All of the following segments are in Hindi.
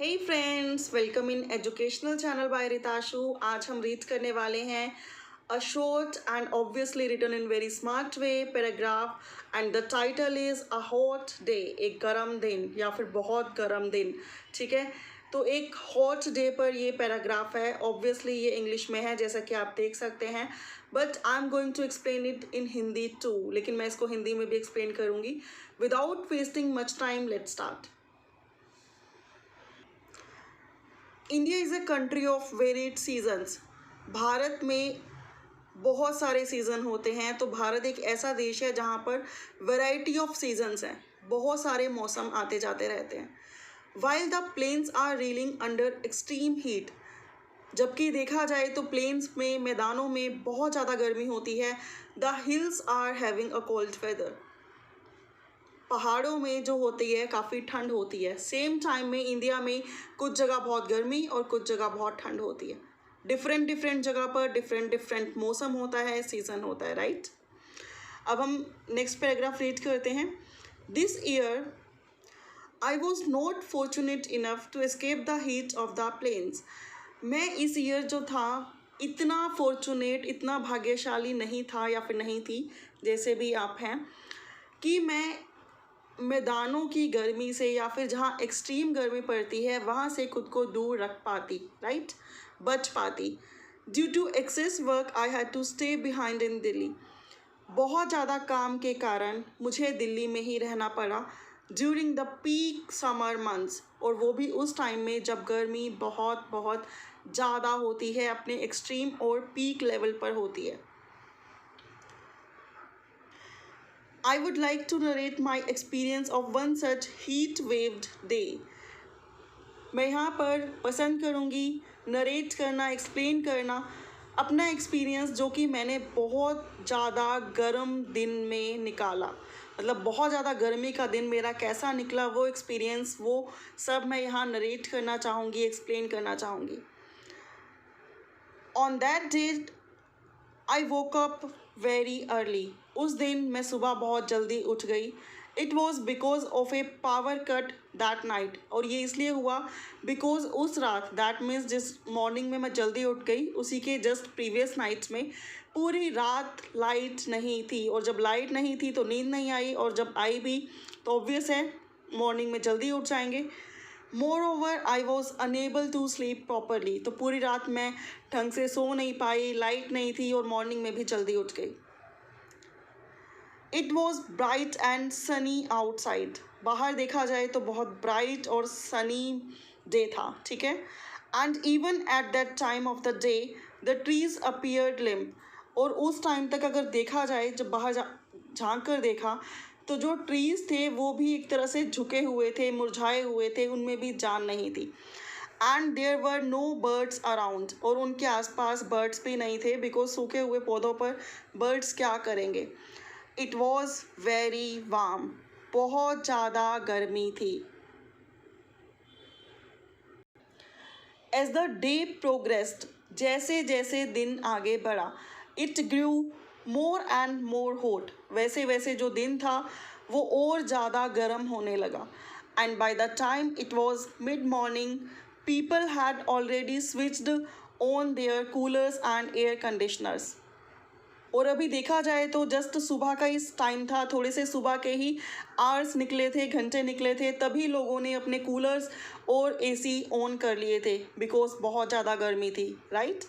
Hey friends, welcome in educational channel by Ritashu. आज हम रीड करने वाले हैं a short and obviously written in very smart way paragraph and the title is a hot day. एक गर्म दिन या फिर बहुत गर्म दिन। ठीक है, तो एक हॉट डे पर ये पैराग्राफ है। ऑब्वियसली ये इंग्लिश में है जैसा कि आप देख सकते हैं, but I am going to explain it in Hindi too. लेकिन मैं इसको हिंदी में भी एक्सप्लेन करूँगी। Without wasting much time, let's start. India is a country of varied seasons. Bharat में बहुत सारे सीज़न होते हैं। तो भारत एक ऐसा देश है जहाँ पर वैरायटी ऑफ सीजन्स हैं, बहुत सारे मौसम आते जाते रहते हैं। While the plains are reeling under extreme heat, जबकि देखा जाए तो प्लेन्स में, मैदानों में बहुत ज़्यादा गर्मी होती है। The hills are having a cold weather, पहाड़ों में जो होती है काफ़ी ठंड होती है। सेम टाइम में इंडिया में कुछ जगह बहुत गर्मी और कुछ जगह बहुत ठंड होती है। डिफरेंट डिफरेंट जगह पर डिफरेंट डिफरेंट मौसम होता है, सीज़न होता है, राइट। अब हम नेक्स्ट पैराग्राफ रीड करते हैं। This year I was not fortunate enough to escape the heat of the plains. मैं इस ईयर जो था इतना फॉर्चुनेट, इतना भाग्यशाली नहीं था या फिर नहीं थी, जैसे भी आप हैं, कि मैं मैदानों की गर्मी से या फिर जहाँ एक्सट्रीम गर्मी पड़ती है वहाँ से खुद को दूर रख पाती, राइट, बच पाती। Due to excess work I had to stay behind in Delhi. बहुत ज़्यादा काम के कारण मुझे दिल्ली में ही रहना पड़ा during the peak summer months, और वो भी उस टाइम में जब गर्मी बहुत बहुत ज़्यादा होती है, अपने एक्सट्रीम और पीक लेवल पर होती है। I would like to narrate my experience of one such heat-waved day. मैं यहाँ पर पसंद करूँगी नरेट करना, एक्सप्लेन करना अपना एक्सपीरियंस जो कि मैंने बहुत ज़्यादा गर्म दिन में निकाला। मतलब बहुत ज़्यादा गर्मी का दिन मेरा कैसा निकला, वो एक्सपीरियंस, वो सब मैं यहाँ नरेट करना चाहूँगी, एक्सप्लेन करना चाहूँगी। On that date I woke up very early. उस दिन मैं सुबह बहुत जल्दी उठ गई। It was because of a power cut that night, और ये इसलिए हुआ बिकॉज उस रात, दैट मीन्स जिस मॉर्निंग में मैं जल्दी उठ गई उसी के जस्ट प्रीवियस नाइट्स में पूरी रात लाइट नहीं थी, और जब लाइट नहीं थी तो नींद नहीं आई, और जब आई भी तो ऑब्वियस है मॉर्निंग में जल्दी उठ जाएंगे। Moreover I was unable to sleep properly, तो पूरी रात मैं ढंग से सो नहीं पाई, लाइट नहीं थी और मॉर्निंग में भी जल्दी उठ गई। It was bright and Sunny outside, बाहर देखा जाए तो बहुत ब्राइट और सनी डे था, ठीक है। And even at that time of the day the trees appeared limp, और उस टाइम तक अगर देखा जाए, जब बाहर झांक कर देखा तो जो ट्रीज़ थे वो भी एक तरह से झुके हुए थे, मुरझाए हुए थे, उनमें भी जान नहीं थी। And there were no birds around, और उनके आसपास बर्ड्स भी नहीं थे, बिकॉज सूखे हुए पौधों पर बर्ड्स क्या करेंगे। इट वॉज वेरी वार्म, बहुत ज़्यादा गर्मी थी। एज द डे प्रोग्रेस्ड, जैसे जैसे दिन आगे बढ़ा, it grew more and more hot, वैसे वैसे जो दिन था वो और ज़्यादा गर्म होने लगा। And by the time it was mid morning people had already switched on their coolers and air conditioners, और अभी देखा जाए तो जस्ट सुबह का इस टाइम था, थोड़े से सुबह के ही आवर्स निकले थे, घंटे निकले थे, तभी लोगों ने अपने कूलर्स और एसी ऑन कर लिए थे, बिकॉज बहुत ज़्यादा गर्मी थी, right.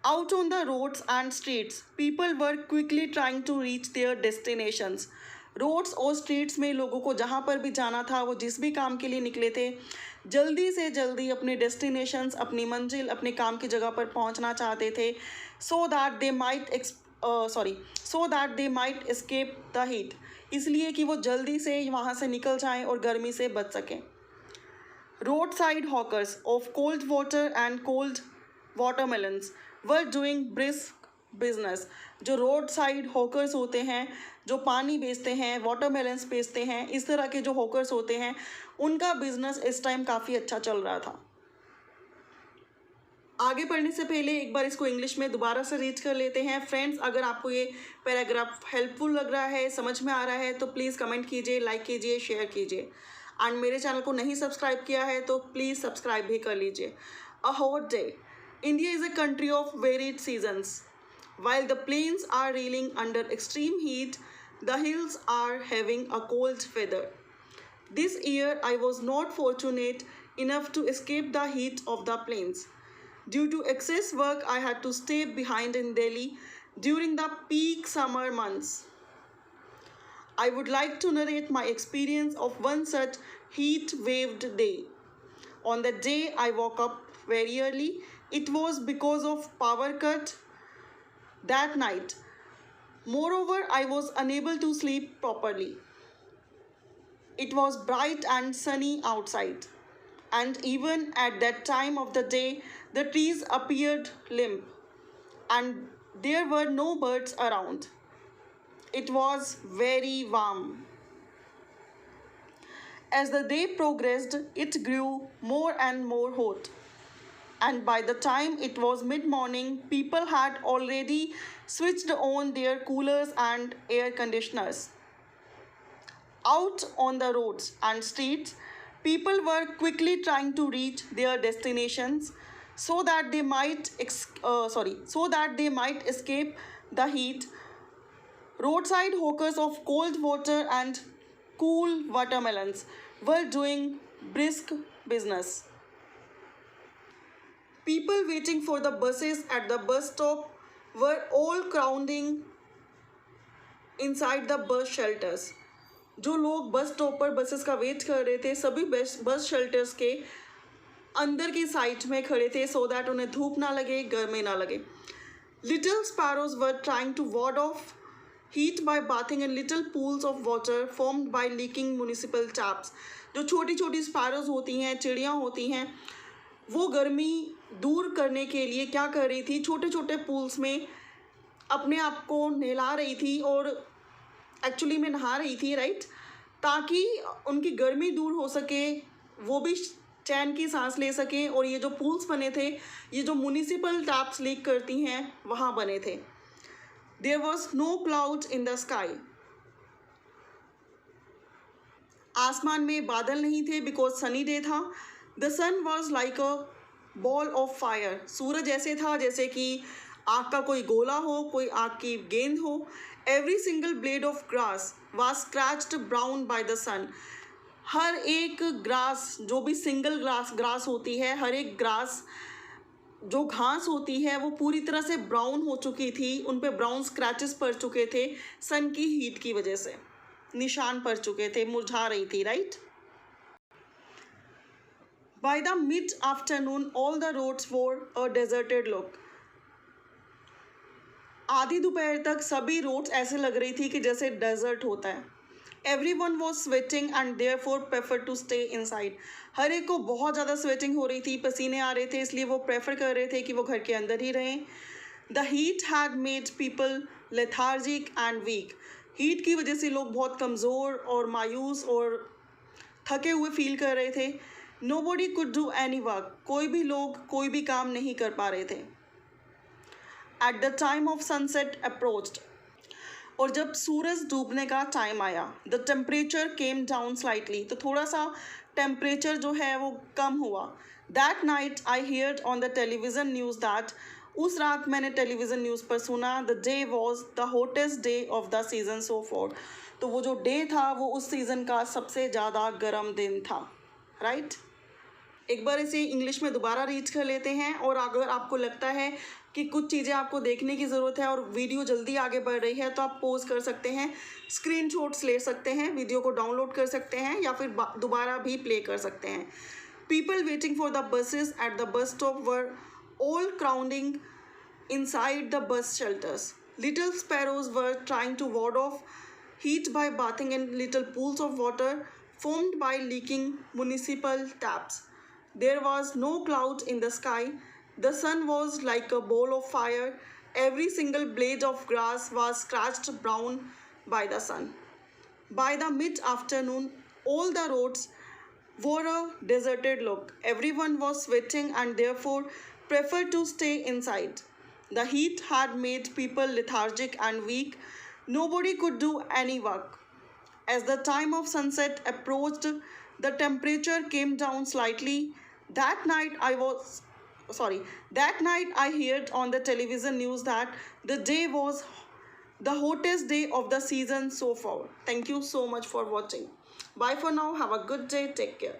Out on the roads and streets people were quickly trying to reach their destinations. Roads और स्ट्रीट्स में लोगों को जहाँ पर भी जाना था, वो जिस भी काम के लिए निकले थे, जल्दी से जल्दी अपने डेस्टिनेशंस, अपनी मंजिल, अपने काम की जगह पर पहुँचना चाहते थे, so that they might escape the heat, इसलिए कि वो जल्दी से वहाँ से निकल जाएं और गर्मी से बच सकें। Road side hawkers of cold water and cold watermelons were doing brisk business. जो रोड साइड हॉकर्स होते हैं, जो पानी बेचते हैं, वाटरमेलन्स बेचते हैं, इस तरह के जो हॉकर्स होते हैं, उनका बिजनेस इस टाइम काफ़ी अच्छा चल रहा था। आगे पढ़ने से पहले एक बार इसको इंग्लिश में दोबारा से रीड कर लेते हैं। फ्रेंड्स, अगर आपको ये पैराग्राफ हेल्पफुल लग रहा है, समझ में आ रहा है, तो प्लीज़ कमेंट कीजिए, लाइक कीजिए, शेयर कीजिए। एंड मेरे चैनल को नहीं सब्सक्राइब किया है तो प्लीज़ सब्सक्राइब भी कर लीजिए. अ hot day. India is a country of varied seasons. While the plains are reeling under extreme heat, the hills are having a cold weather. This year I was not fortunate enough to escape the heat of the plains. Due to excess work, I had to stay behind in Delhi during the peak summer months. I would like to narrate my experience of one such heat-waved day. On the day I woke up very early, it was because of power cut that night. Moreover, I was unable to sleep properly. It was bright and sunny outside, and even at that time of the day, the trees appeared limp, and there were no birds around. It was very warm. As the day progressed, it grew more and more hot. And by the time it was mid-morning, people had already switched on their coolers and air conditioners. Out on the roads and streets, people were quickly trying to reach their destinations so that they might escape the heat. Roadside hawkers of cold water and cool watermelons were doing brisk business. People waiting for the buses at the bus stop were all crowding inside the bus shelters. जो लोग बस स्टॉप पर बसेस का वेट कर रहे थे सभी बस शेल्टर्स के अंदर की साइड में खड़े थे सो दैट उन्हें धूप ना लगे गर्मी ना लगे. Little sparrows were trying to ward off heat by bathing in little pools of water formed by leaking municipal taps. जो छोटी छोटी स्पैरोज होती हैं चिड़ियाँ होती हैं वो गर्मी दूर करने के लिए क्या कर रही थी छोटे छोटे पूल्स में अपने आप को नहला रही थी और एक्चुअली में नहा रही थी राइट ताकि उनकी गर्मी दूर हो सके वो भी चैन की सांस ले सकें और ये जो पूल्स बने थे ये जो म्यूनिसिपल टैप्स लीक करती हैं वहाँ बने थे. There was no cloud in the sky. आसमान में बादल नहीं थे बिकॉज सनी डे था. The sun was like a ball of fire. सूरज ऐसे था जैसे कि आग का कोई गोला हो कोई आग की गेंद हो. Every single blade of grass was scratched brown by the sun. हर एक ग्रास जो भी सिंगल ग्रास होती है हर एक ग्रास जो घास होती है वो पूरी तरह से ब्राउन हो चुकी थी. उन पे ब्राउन स्क्रैचेस पड़ चुके थे सन की हीट की वजह से. निशान पड़ चुके थे मुरझा रही थी right. By the mid-afternoon, all the roads wore a deserted look. आधी दोपहर तक सभी रोड्स ऐसे लग रही थी कि जैसे डेजर्ट होता है. Everyone was sweating and therefore preferred to stay inside. हर एक को बहुत ज़्यादा स्वेटिंग हो रही थी पसीने आ रहे थे इसलिए वो प्रेफर कर रहे थे कि वो घर के अंदर ही रहें. The heat had made people lethargic and weak. Heat की वजह से लोग बहुत कमज़ोर और मायूस और थके हुए फील कर रहे थे. Nobody could do any work. कोई भी लोग कोई भी काम नहीं कर पा रहे थे. At the time of sunset approached. और जब सूरज डूबने का टाइम आया the temperature came down slightly. तो थोड़ा सा टेम्परेचर जो है वो कम हुआ. That night I heard on the television news that उस रात मैंने टेलीविज़न न्यूज़ पर सुना the day was the hottest day of the season so far. तो वो जो डे था वो उस सीज़न का सबसे ज़्यादा गर्म दिन था राइट. एक बार इसे इंग्लिश में दोबारा रीड कर लेते हैं और अगर आपको लगता है कि कुछ चीज़ें आपको देखने की ज़रूरत है और वीडियो जल्दी आगे बढ़ रही है तो आप पॉज कर सकते हैं स्क्रीनशॉट्स ले सकते हैं वीडियो को डाउनलोड कर सकते हैं या फिर दोबारा भी प्ले कर सकते हैं. People waiting for the buses at the bus stop were all crowding inside the bus shelters. Little sparrows were trying to ward off heat by bathing in little pools of water formed by leaking municipal taps. There was no cloud in the sky. The sun was like a ball of fire. Every single blade of grass was scratched brown by the sun. By the mid-afternoon, all the roads wore a deserted look. Everyone was sweating and therefore preferred to stay inside. The heat had made people lethargic and weak. Nobody could do any work. As the time of sunset approached, the temperature came down slightly. That night that night I heard on the television news that the day was the hottest day of the season so far. Thank you so much for watching. Bye for now. Have a good day. Take care.